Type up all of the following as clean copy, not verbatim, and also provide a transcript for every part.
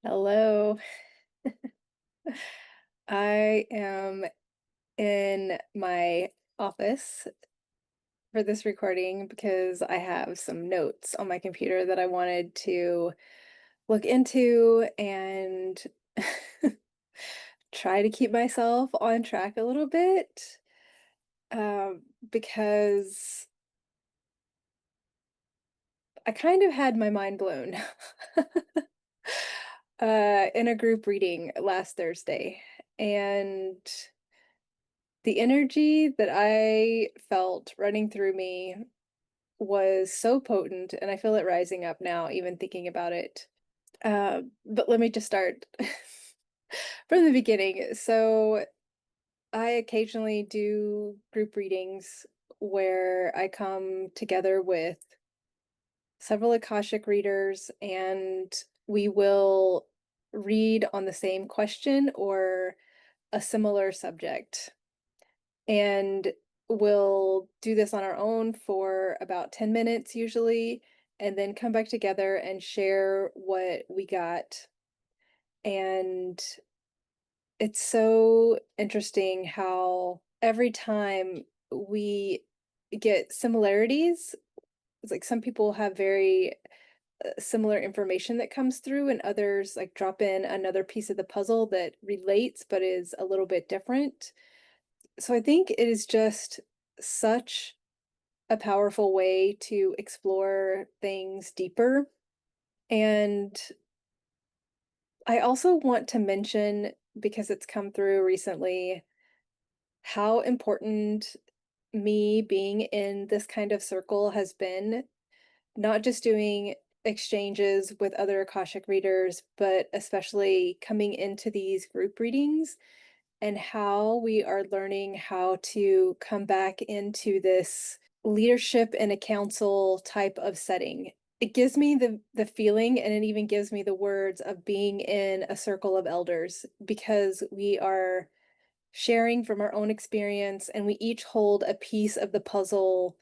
Hello. I am in my office for this recording because I have some notes on my computer that I wanted to look into and try to keep myself on track a little bit. Because I kind of had my mind blown in a group reading last Thursday. And the energy that I felt running through me was so potent, and I feel it rising up now, even thinking about it. But let me just start from the beginning. So, I occasionally do group readings where I come together with several Akashic readers and we will read on the same question or a similar subject. And we'll do this on our own for about 10 minutes usually, and then come back together and share what we got. And it's so interesting how every time we get similarities, it's like some people have very similar information that comes through, and others like drop in another piece of the puzzle that relates but is a little bit different. So I think it is just such a powerful way to explore things deeper. And I also want to mention, because it's come through recently, how important me being in this kind of circle has been, not just doing exchanges with other Akashic readers, but especially coming into these group readings and how we are learning how to come back into this leadership in a council type of setting. It gives me the feeling, and it even gives me the words of being in a circle of elders, because we are sharing from our own experience and we each hold a piece of the puzzle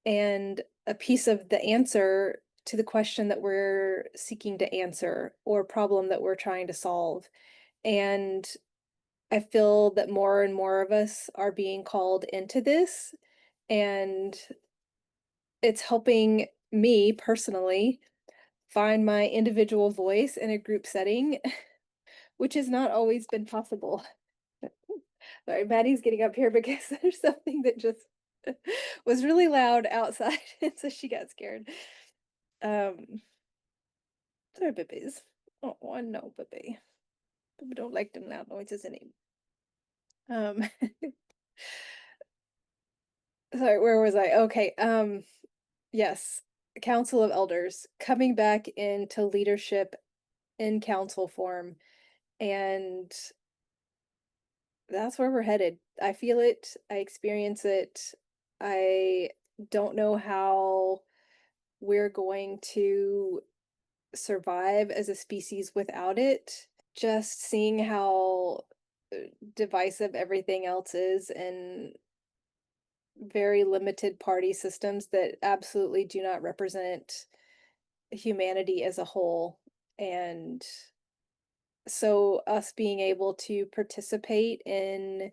and a piece of the answer to the question that we're seeking to answer or problem that we're trying to solve. And I feel that more and more of us are being called into this, and it's helping me personally find my individual voice in a group setting, which has not always been possible. Sorry, Maddie's getting up here because there's something that just was really loud outside, and so she got scared. Um, sorry, babies. Oh, I know, baby. People don't like them loud noises anymore. Um, sorry, where was I? Okay, yes, Council of Elders, coming back into leadership in council form, and that's where we're headed. I feel it, I experience it. I don't know how we're going to survive as a species without it. Just seeing how divisive everything else is, and very limited party systems that absolutely do not represent humanity as a whole. And so, us being able to participate in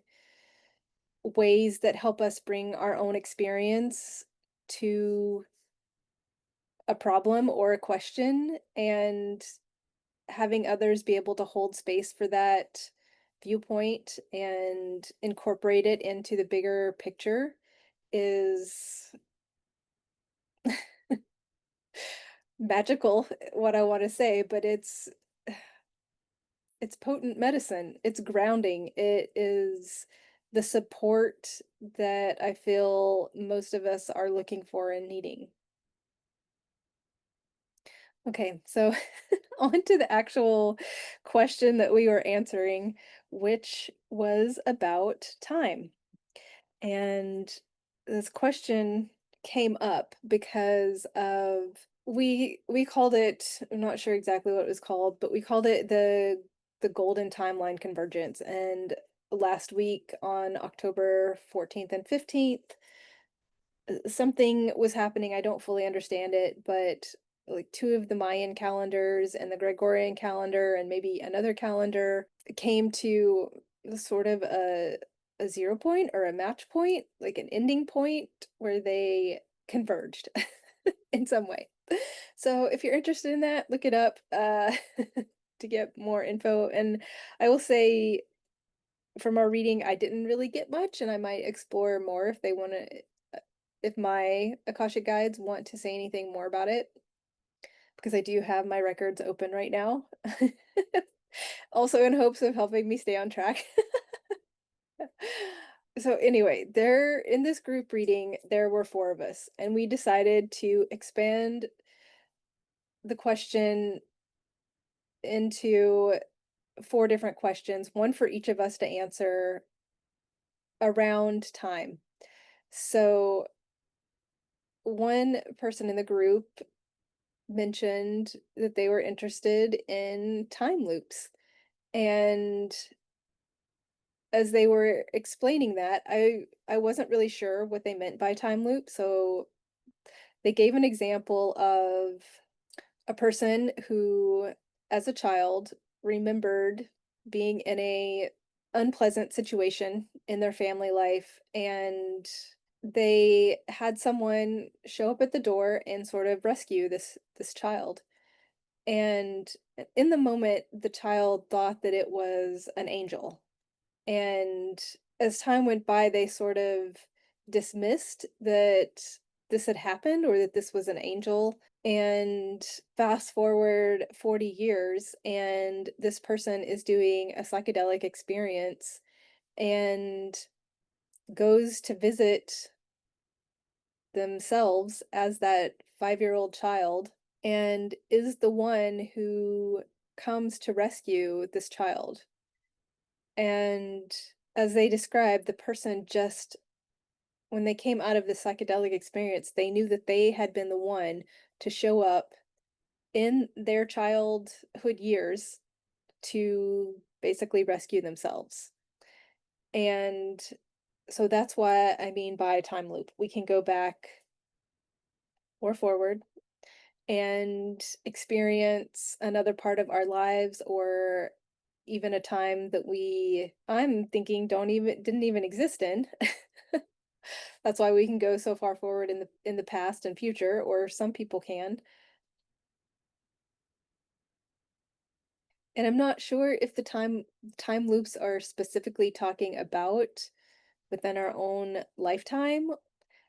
ways that help us bring our own experience to a problem or a question, and having others be able to hold space for that viewpoint and incorporate it into the bigger picture is magical, what I want to say, but it's potent medicine. It's grounding. It is the support that I feel most of us are looking for and needing. Okay, so on to the actual question that we were answering, which was about time. And this question came up because of we called it, I'm not sure exactly what it was called, but we called it the golden timeline convergence. And last week on October 14th and 15th, something was happening. I don't fully understand it, but like two of the Mayan calendars and the Gregorian calendar and maybe another calendar came to sort of a zero point or a match point, like an ending point where they converged in some way. So if you're interested in that, look it up to get more info. And I will say from our reading, I didn't really get much, and I might explore more if they want to, if my Akashic guides want to say anything more about it, because I do have my records open right now. Also in hopes of helping me stay on track. So anyway, there in this group reading, there were four of us, and we decided to expand the question into four different questions, one for each of us to answer around time. So one person in the group mentioned that they were interested in time loops. And as they were explaining that, I wasn't really sure what they meant by time loop. So they gave an example of a person who, as a child, remembered being in a unpleasant situation in their family life, and they had someone show up at the door and sort of rescue this child. And in the moment, the child thought that it was an angel. And as time went by, they sort of dismissed that this had happened or that this was an angel. And fast forward 40 years, and this person is doing a psychedelic experience and goes to visit themselves as that 5-year-old child and is the one who comes to rescue this child. And as they described, the person just, when they came out of the psychedelic experience, they knew that they had been the one to show up in their childhood years to basically rescue themselves. And so that's what I mean by time loop. We can go back or forward and experience another part of our lives or even a time that I'm thinking didn't even exist in. That's why we can go so far forward in the past and future, or some people can. And I'm not sure if the time loops are specifically talking about within our own lifetime.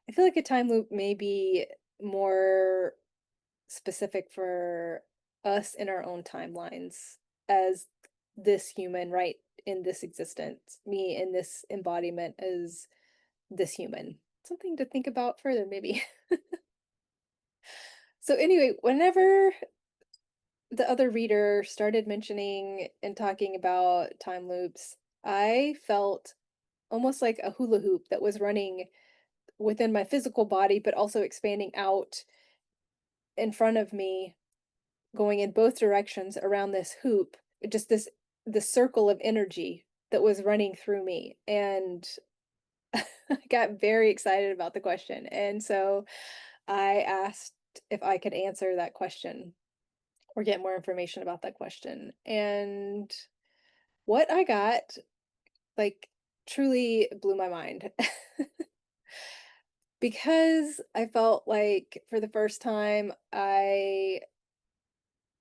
I feel like a time loop may be more specific for us in our own timelines as this human, right, in this existence, me in this embodiment as this human. Something to think about further, maybe. So anyway, whenever the other reader started mentioning and talking about time loops, I felt almost like a hula hoop that was running within my physical body, but also expanding out in front of me, going in both directions around this hoop, just this circle of energy that was running through me. And I got very excited about the question. And so I asked if I could answer that question or get more information about that question. And what I got, like, truly blew my mind. Because I felt like for the first time, I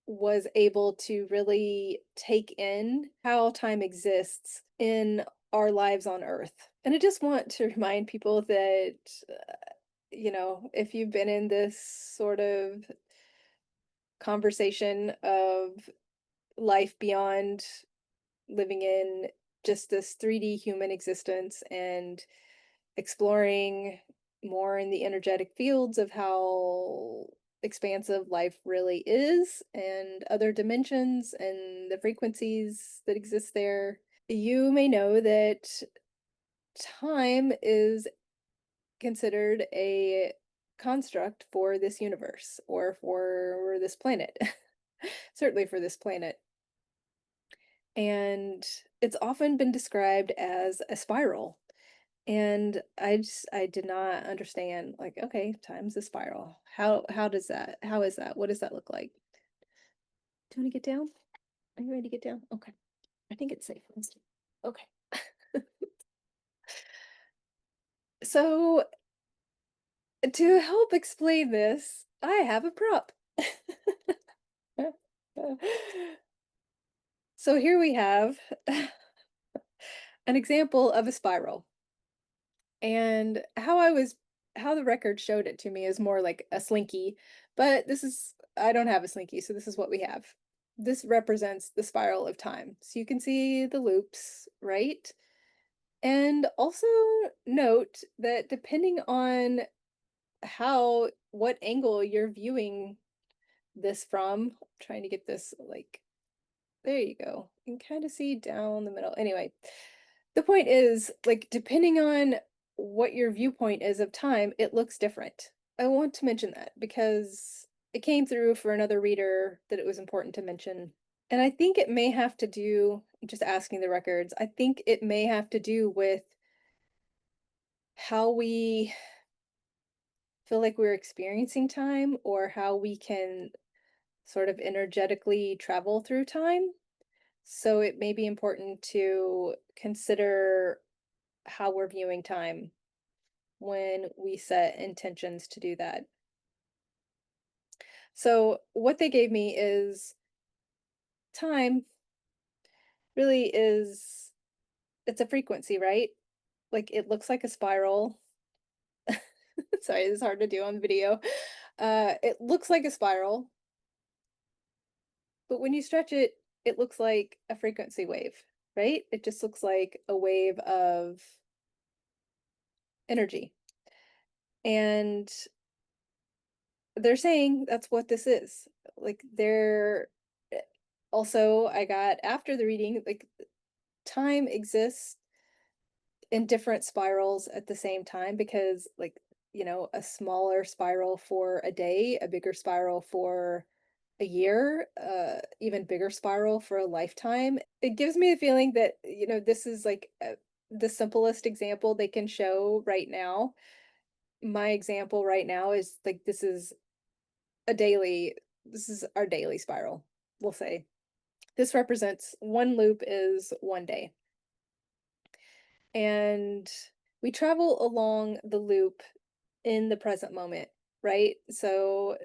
was able to really take in how time exists in our lives on Earth. And I just want to remind people that, if you've been in this sort of conversation of life beyond living in just this 3D human existence and exploring more in the energetic fields of how expansive life really is and other dimensions and the frequencies that exist there, you may know that time is considered a construct for this universe or for this planet. Certainly for this planet. And it's often been described as a spiral. And I did not understand, like, okay, time's a spiral. How is that? What does that look like? Do you want to get down? Are you ready to get down? Okay. I think it's safe. Okay. So to help explain this, I have a prop. So here we have an example of a spiral. And how the record showed it to me is more like a slinky, but I don't have a slinky, so this is what we have. This represents the spiral of time. So you can see the loops, right? And also note that depending on what angle you're viewing this from, trying to get this like, there you go. You can kind of see down the middle. Anyway, the point is, like, depending on what your viewpoint is of time, it looks different. I want to mention that because it came through for another reader that it was important to mention. And I think it may have to do, just asking the records, I think it may have to do with how we feel like we're experiencing time or how we can sort of energetically travel through time. So it may be important to consider how we're viewing time when we set intentions to do that. So what they gave me is time really is it's a frequency, right? Like it looks like a spiral. Sorry, this is hard to do on video. It looks like a spiral, but when you stretch it, it looks like a frequency wave, right? It just looks like a wave of energy. And they're saying that's what this is. Like they're eh, also I got after the reading, like time exists in different spirals at the same time because like, a smaller spiral for a day, a bigger spiral for a year, even bigger spiral for a lifetime. It gives me the feeling that, this is like the simplest example they can show right now. My example right now is like a daily this is our daily spiral, we'll say. This represents one loop is one day. And we travel along the loop in the present moment, right? So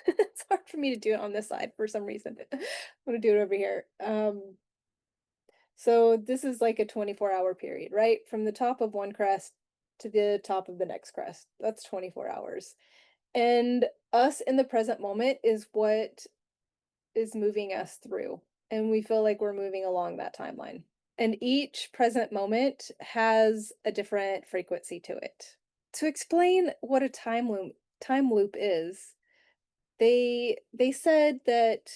it's hard for me to do it on this side for some reason. I'm gonna do it over here. So this is like a 24-hour period, right? From the top of one crest to the top of the next crest. That's 24 hours. And us in the present moment is what is moving us through. And we feel like we're moving along that timeline. And each present moment has a different frequency to it. To explain what a time loop is, they said that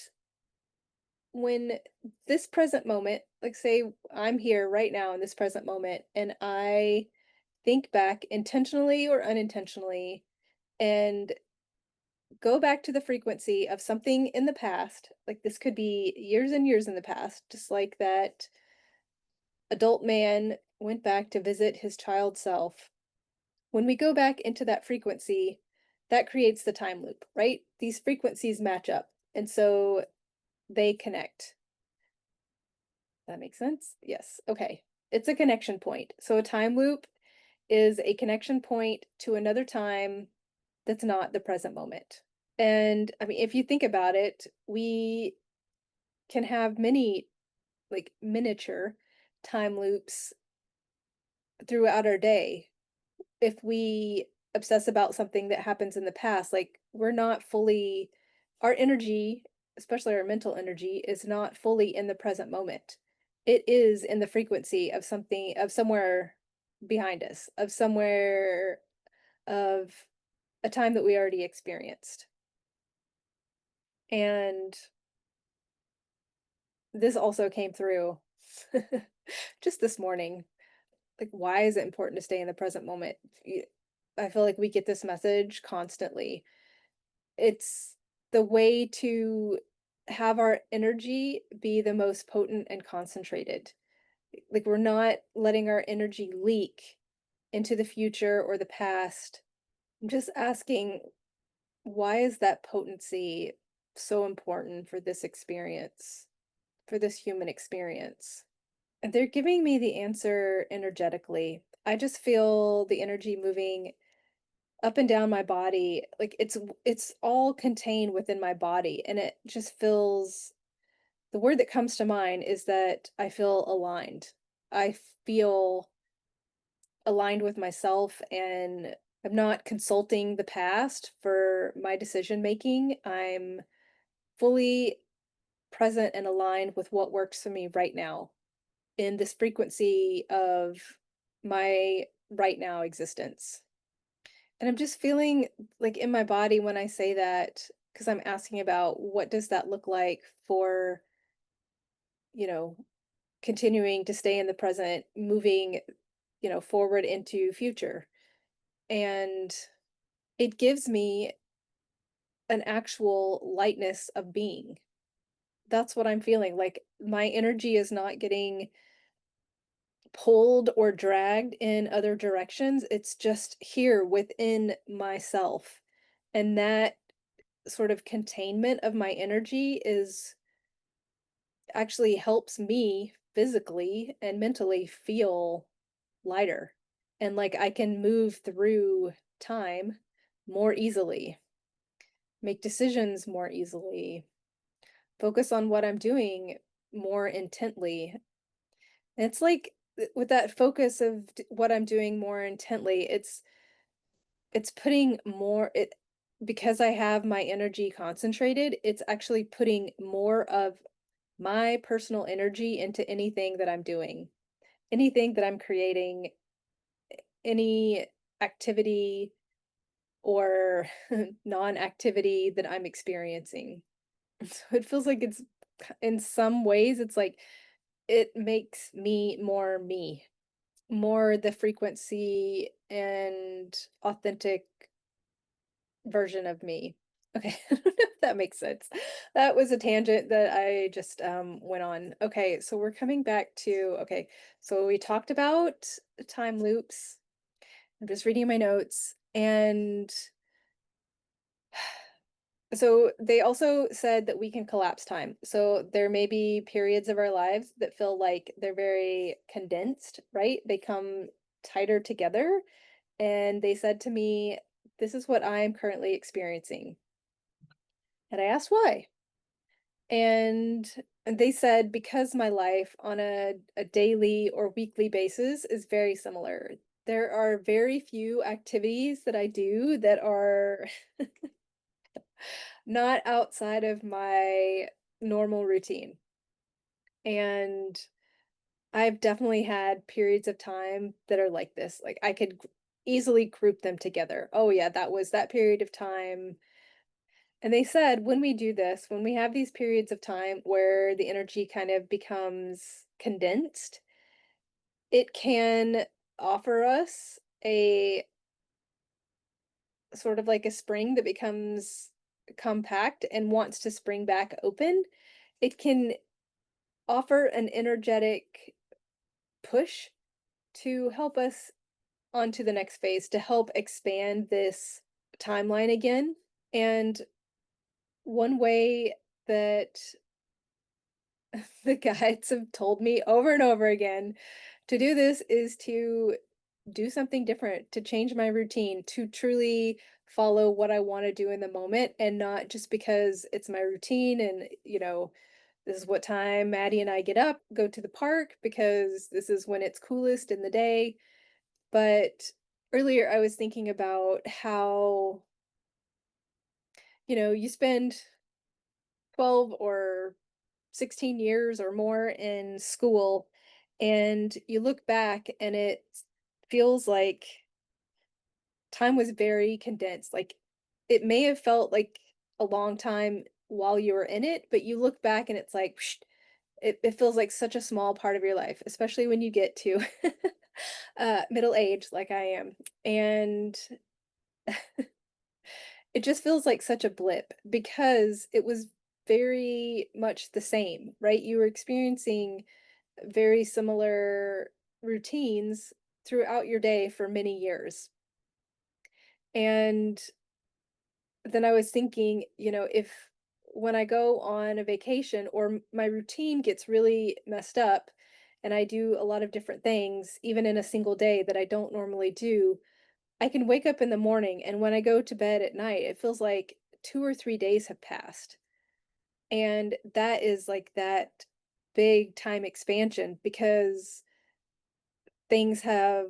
when this present moment, like say I'm here right now in this present moment and I think back intentionally or unintentionally and go back to the frequency of something in the past, like this could be years and years in the past, just like that adult man went back to visit his child self. When we go back into that frequency, that creates the time loop, right? These frequencies match up, and so they connect. That makes sense? Yes. Okay. It's a connection point. So a time loop is a connection point to another time that's not the present moment. And I mean, if you think about it, we can have many like miniature time loops throughout our day if we obsess about something that happens in the past. Like we're not fully our energy, especially our mental energy, is not fully in the present moment. It is in the frequency of something of somewhere behind us, of a time that we already experienced. And this also came through just this morning. Like, why is it important to stay in the present moment? I feel like we get this message constantly. It's the way to have our energy be the most potent and concentrated. Like we're not letting our energy leak into the future or the past. I'm just asking, why is that potency so important for this experience, for this human experience? And they're giving me the answer energetically. I just feel the energy moving up and down my body. Like it's all contained within my body, and it just feels, the word that comes to mind is that I feel aligned. I feel aligned with myself, and I'm not consulting the past for my decision making. I'm fully present and aligned with what works for me right now in this frequency of my right now existence. And I'm just feeling like in my body when I say that, because I'm asking about what does that look like for, you know, continuing to stay in the present, moving, forward into future. And it gives me an actual lightness of being. That's what I'm feeling. Like my energy is not getting pulled or dragged in other directions. It's just here within myself. And that sort of containment of my energy is actually helps me physically and mentally feel lighter. And like I can move through time more easily, make decisions more easily, focus on what I'm doing more intently. And it's like with that focus of what I'm doing more intently, it's putting more it because I have my energy concentrated, it's actually putting more of my personal energy into anything that I'm doing, anything that I'm creating, any activity or non-activity that I'm experiencing. So it feels like it's in some ways it's like it makes me, more the frequency and authentic version of me. Okay, I don't know if that makes sense. That was a tangent that I just went on. Okay, so we're coming back to, okay, so we talked about time loops. I'm just reading my notes. And so they also said that we can collapse time. So there may be periods of our lives that feel like they're very condensed, right? They come tighter together. And they said to me, this is what I'm currently experiencing. And I asked why. And they said because my life on a daily or weekly basis is very similar. There are very few activities that I do that are not outside of my normal routine. And I've definitely had periods of time that are like this. Like I could easily group them together. Oh yeah, that was that period of time. And they said when we do this, when we have these periods of time where the energy kind of becomes condensed, it can offer us a sort of like a spring that becomes compact and wants to spring back open. It can offer an energetic push to help us onto the next phase, to help expand this timeline again. And one way that the guides have told me over and over again to do this is to do something different, to change my routine, to truly follow what I want to do in the moment and not just because it's my routine and, this is what time Maddie and I get up, go to the park because this is when it's coolest in the day. But earlier I was thinking about how, you spend 12 or 16 years or more in school and you look back and it feels like time was very condensed. Like it may have felt like a long time while you were in it, but you look back and it's like it feels like such a small part of your life, especially when you get to middle age like I am. And it just feels like such a blip because it was very much the same, right? You were experiencing very similar routines throughout your day for many years. And then I was thinking, if when I go on a vacation or my routine gets really messed up and I do a lot of different things, even in a single day that I don't normally do, I can wake up in the morning and when I go to bed at night, it feels like 2 or 3 days have passed. And that is like that big time expansion because things have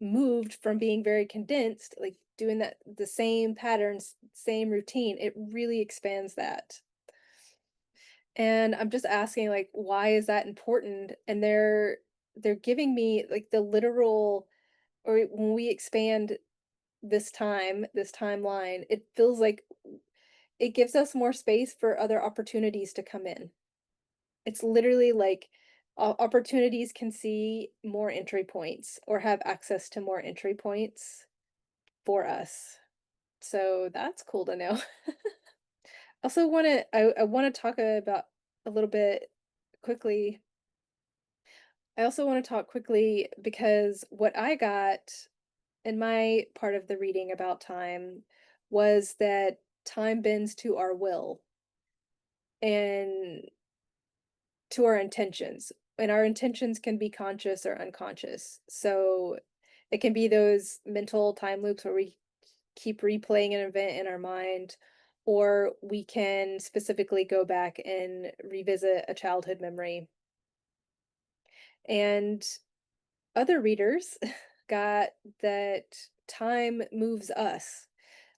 moved from being very condensed, like doing that the same patterns, same routine, it really expands that. And I'm just asking like why is that important? And they're giving me like the literal or when we expand this time, this timeline, it feels like it gives us more space for other opportunities to come in. It's literally like opportunities can see more entry points or have access to more entry points for us. So that's cool to know. Also I want to talk about a little bit quickly. I also want to talk quickly because what I got in my part of the reading about time was that time bends to our will and to our intentions. And our intentions can be conscious or unconscious. So it can be those mental time loops where we keep replaying an event in our mind, or we can specifically go back and revisit a childhood memory. And other readers got that time moves us,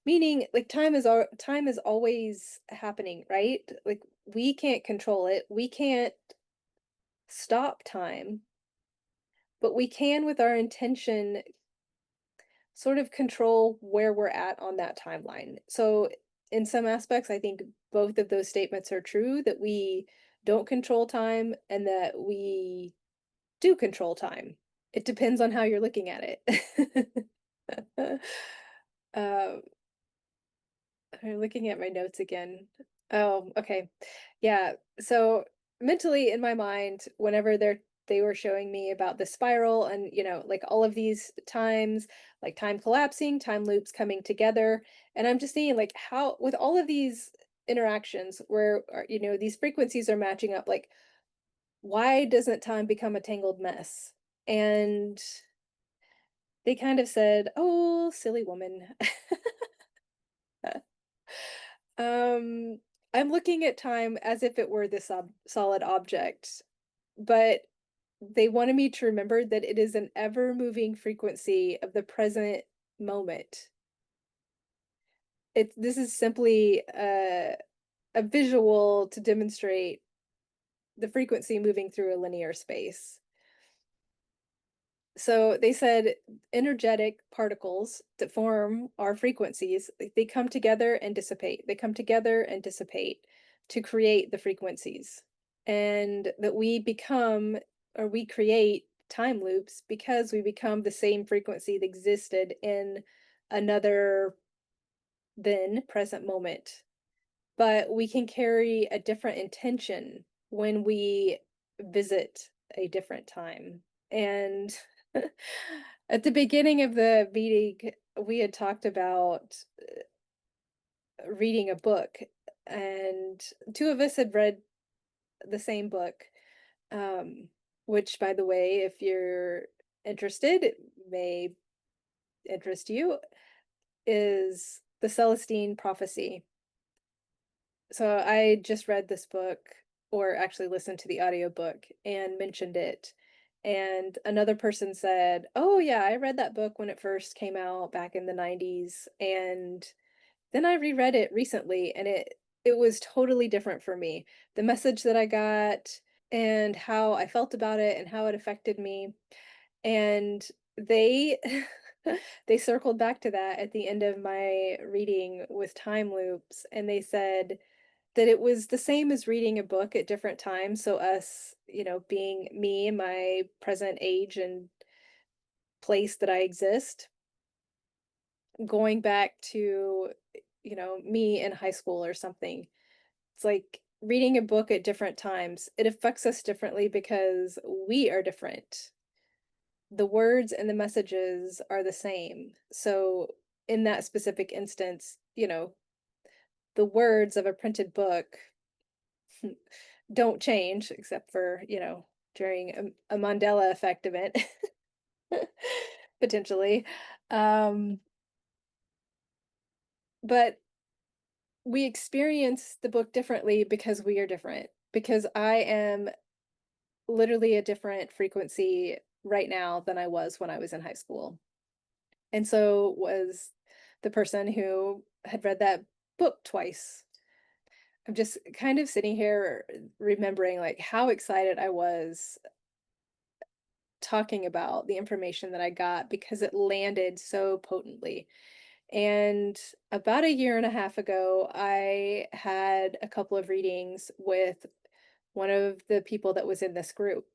meaning like time is always happening, right? Like we can't control it. We can't stop time, but we can with our intention sort of control where we're at on that timeline. So in some aspects, I think both of those statements are true that we don't control time and that we do control time. It depends on how you're looking at it. um, I'm looking at my notes again. Oh, okay. Yeah. So mentally in my mind, whenever they were showing me about the spiral and, like all of these times, like time collapsing, time loops coming together. And I'm just seeing like how with all of these interactions where these frequencies are matching up, like why doesn't time become a tangled mess? And they kind of said, "Oh, silly woman." Um, I'm looking at time as if it were this solid object, but they wanted me to remember that it is an ever-moving frequency of the present moment. This is simply a visual to demonstrate the frequency moving through a linear space. So they said energetic particles that form our frequencies, they come together and dissipate. They come together and dissipate to create the frequencies. And that we become or we create time loops because we become the same frequency that existed in another then present moment. But we can carry a different intention when we visit a different time. And at the beginning of the meeting, we had talked about reading a book, and two of us had read the same book, um, which, by the way, if you're interested, it may interest you, is The Celestine Prophecy. So I just read this book, or actually listened to the audiobook and mentioned it. And another person said, "Oh yeah, I read that book when it first came out back in the 90s and then I reread it recently and it was totally different for me. The message that I got and how I felt about it and how it affected me." And they they circled back to that at the end of my reading with time loops and they said that it was the same as reading a book at different times. So us, being me, my present age and place that I exist, going back to, me in high school or something. It's like reading a book at different times, it affects us differently because we are different. The words and the messages are the same. So, in that specific instance, the words of a printed book don't change except for, during a Mandela effect event, potentially. Um, but we experience the book differently because we are different. Because I am literally a different frequency right now than I was when I was in high school. And so was the person who had read that book twice. I'm just kind of sitting here remembering like how excited I was talking about the information that I got because it landed so potently. And about a year and a half ago, I had a couple of readings with one of the people that was in this group.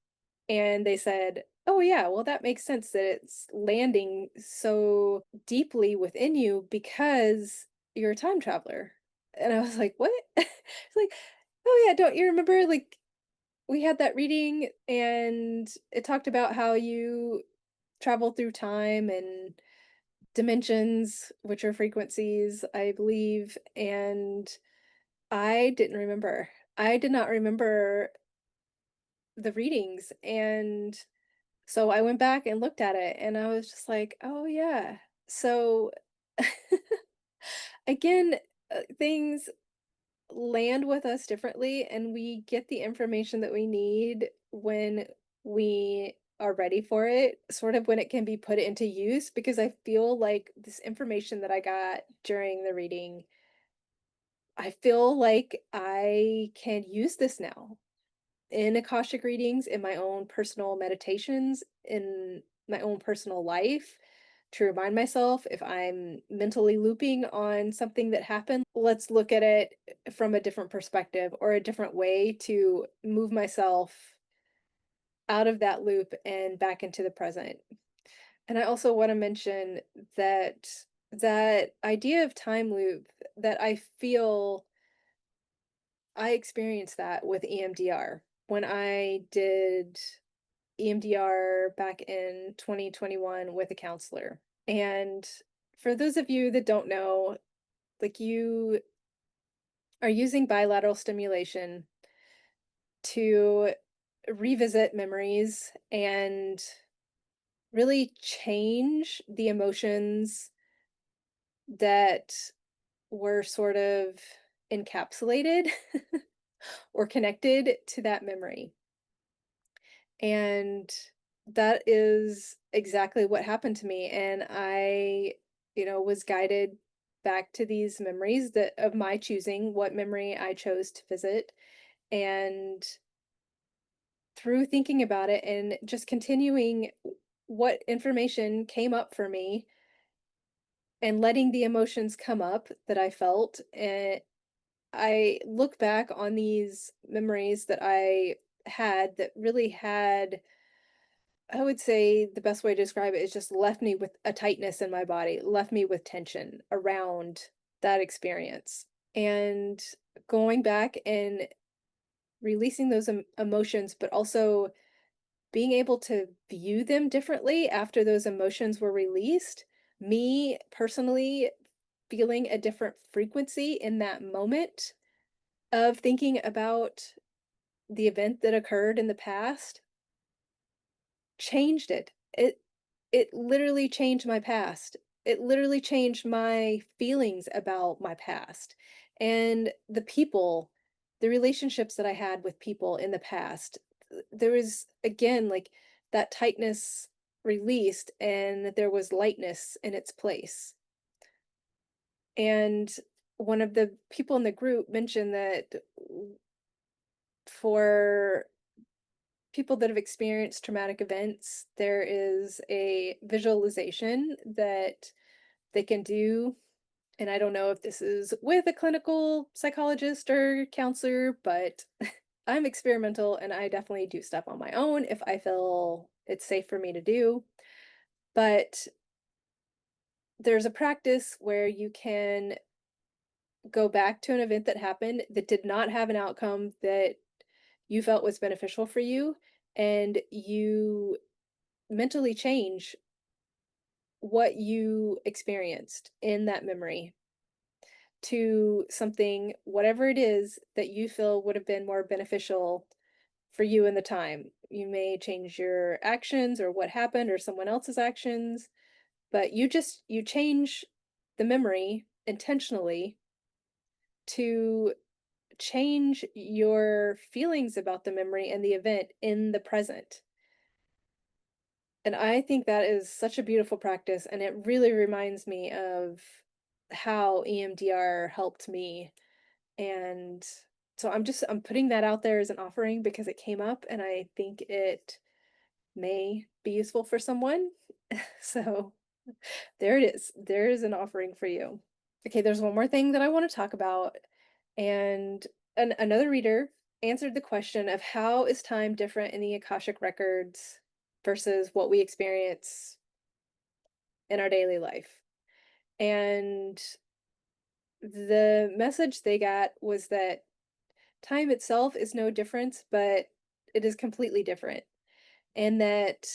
And they said, "Oh, yeah, well, that makes sense that it's landing so deeply within you because you're a time traveler." And I was like, "What?" It's like, "Oh, yeah, don't you remember? Like, we had that reading and it talked about how you travel through time and dimensions, which are frequencies, I believe." And I didn't remember. I did not remember the readings. And so I went back and looked at it and I was just like, "Oh, yeah." So again, things land with us differently and we get the information that we need when we are ready for it, sort of when it can be put into use, because I feel like this information that I got during the reading, I feel like I can use this now in Akashic readings, in my own personal meditations, in my own personal life, to remind myself if I'm mentally looping on something that happened, let's look at it from a different perspective or a different way to move myself out of that loop and back into the present. And I also want to mention that that idea of time loop, that I feel I experienced that with EMDR when I did EMDR back in 2021 with a counselor. And for those of you that don't know, like, you are using bilateral stimulation to revisit memories and really change the emotions that were sort of encapsulated or connected to that memory. And that is exactly what happened to me. And I, was guided back to these memories that of my choosing, what memory I chose to visit. And through thinking about it and just continuing what information came up for me and letting the emotions come up that I felt, and I look back on these memories that I had that really had, I would say the best way to describe it is just left me with a tightness in my body, left me with tension around that experience. And going back and releasing those emotions, but also being able to view them differently after those emotions were released, me personally feeling a different frequency in that moment of thinking about the event that occurred in the past changed it. It literally changed my past. It literally changed my feelings about my past and the relationships that I had with people in the past. There was, again, like, that tightness released and there was lightness in its place. And one of the people in the group mentioned that for people that have experienced traumatic events, there is a visualization that they can do. And I don't know if this is with a clinical psychologist or counselor, but I'm experimental and I definitely do stuff on my own if I feel it's safe for me to do. But there's a practice where you can go back to an event that happened that did not have an outcome that you felt was beneficial for you, and you mentally change what you experienced in that memory to something, whatever it is that you feel would have been more beneficial for you in the time. You may change your actions or what happened or someone else's actions, but you change the memory intentionally to change your feelings about the memory and the event in the present. And I think that is such a beautiful practice, and it really reminds me of how EMDR helped me. And so I'm putting that out there as an offering because it came up and I think it may be useful for someone. So there it is. There is an offering for you. Okay, there's one more thing that I want to talk about. And another reader answered the question of how is time different in the Akashic records versus what we experience in our daily life. And the message they got was that time itself is no difference, but it is completely different. And that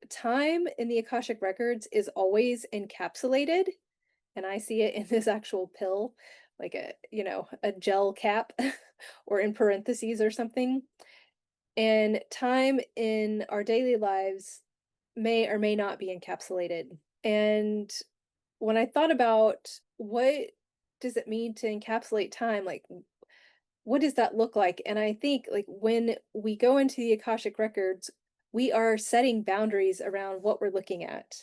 time in the Akashic records is always encapsulated. And I see it in this actual pill, like a gel cap or in parentheses or something. And time in our daily lives may or may not be encapsulated. And when I thought about what does it mean to encapsulate time, like what does that look like? And I think like when we go into the Akashic records, we are setting boundaries around what we're looking at,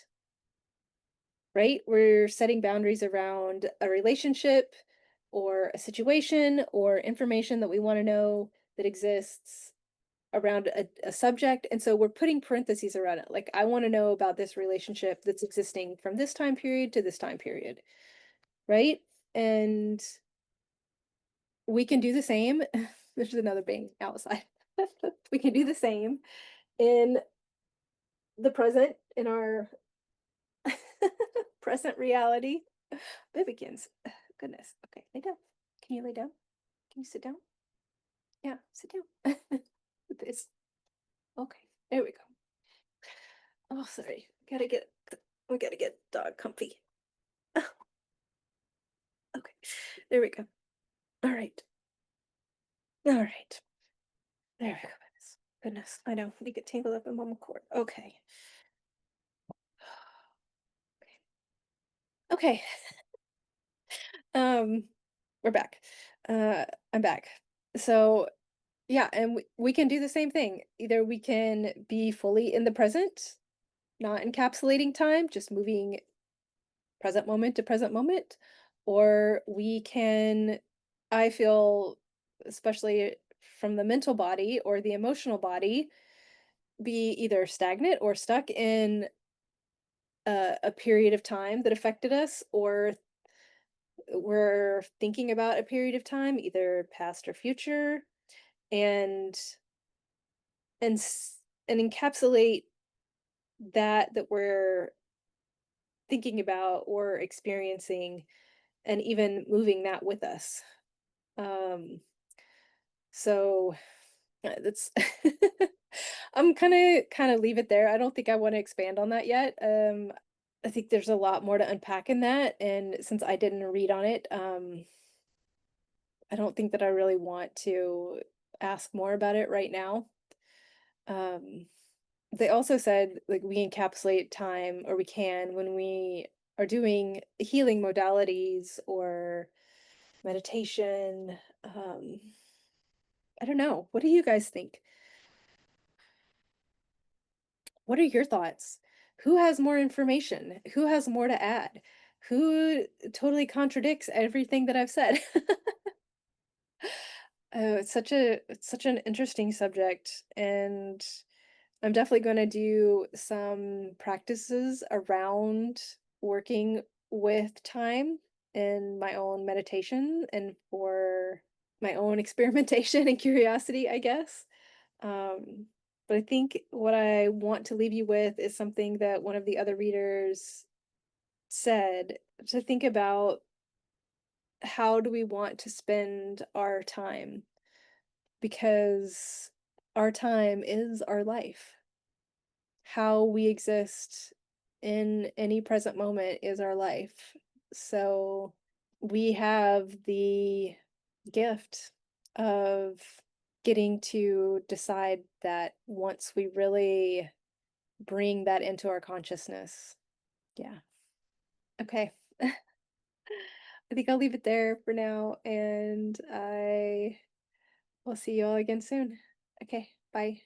right? We're setting boundaries around a relationship or a situation or information that we want to know that exists around a subject. And so we're putting parentheses around it. Like, I want to know about this relationship that's existing from this time period to this time period, right? And we can do the same. There's another bang outside. We can do the same in the present, in our present reality. Babykins. Goodness. Okay, lay down. Can you lay down? Can you sit down? Yeah, sit down. This. Okay, there we go. Oh, sorry. We gotta get dog comfy. Okay, there we go. All right. All right. There we go. Goodness. Goodness. I know. You get tangled up in mama cord. Okay. Okay. Um, we're back. I'm back. So yeah, and we can do the same thing. Either we can be fully in the present, not encapsulating time, just moving present moment to present moment, or we can, I feel, especially from the mental body or the emotional body, be either stagnant or stuck in a period of time that affected us, or we're thinking about a period of time, either past or future, and and s- and encapsulate that we're thinking about or experiencing, and even moving that with us. Um, so that's I'm kind of leave it there. I don't think I want to expand on that yet. I think there's a lot more to unpack in that, and since I didn't read on it, I don't think that I really want to ask more about it right now. Um, they also said like we encapsulate time, or we can, when we are doing healing modalities or meditation. I don't know. What do you guys think? What are your thoughts? Who has more information? Who has more to add? Who totally contradicts everything that I've said? Oh, it's such an interesting subject, and I'm definitely going to do some practices around working with time in my own meditation and for my own experimentation and curiosity, I guess. Um, but I think what I want to leave you with is something that one of the other readers said, to think about how do we want to spend our time? Because our time is our life. How we exist in any present moment is our life. So we have the gift of getting to decide that once we really bring that into our consciousness. Yeah. Okay. I think I'll leave it there for now, and I will see you all again soon. Okay, bye.